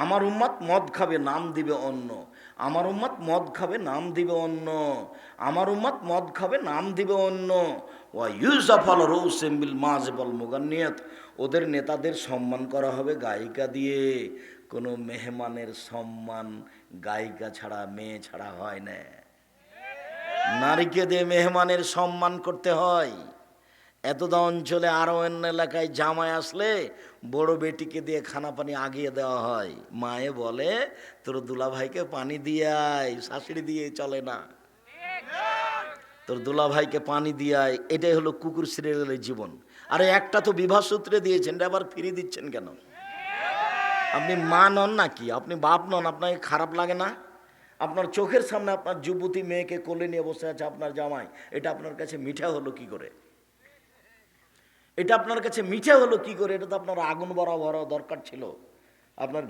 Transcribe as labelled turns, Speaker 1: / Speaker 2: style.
Speaker 1: আমার উম্মত মদ খাবে, নাম দিবে অন্য। আমার উম্মত মদ খাবে, নাম দিবে অন্য। আমার উম্মত মদ খাবে, নাম দিবে অন্য। ওয়া ইউজাফাল রৌসিম বিল মাযিবাল মুগান্নিয়াত, ওদের নেতাদের সম্মান করা হবে গায়িকা দিয়ে। কোনো মেহমানের সম্মান গায়িকা ছাড়া, মেয়ে ছাড়া হয় না। নারীকে দিয়ে মেহমানের সম্মান করতে হয়। এতদা অঞ্চলে আরো অন্য এলাকায় জামাই আসলে বড় বেটিকে দিয়ে খানা পানি আগিয়ে দেওয়া হয়। মায়ে বলে তোর দুলা ভাইকে পানি দিয়ে আয়, শাশুড়ি দিয়ে চলে না, তোর দুলা ভাইকে পানি দিয়ে আয়। এটাই হলো কুকুর সিরিয়ালের জীবন। আরে একটা তো বিবাহ সূত্রে দিয়েছেন, আবার ফিরিয়ে দিচ্ছেন কেন? আপনি মা নন নাকি? আপনি বাপ নন? আপনাকে খারাপ লাগে না? আপনার চোখের সামনে আপনার যুবতী মেয়েকে কোলে নিয়ে বসে আছে আপনার জামাই, এটা আপনার কাছে মিঠা হলো কি করে? এটা আপনার কাছে মিঠা হলো কি করে? এটা তো আপনার আগুন ভরা ভরা দরকার ছিল আপনার।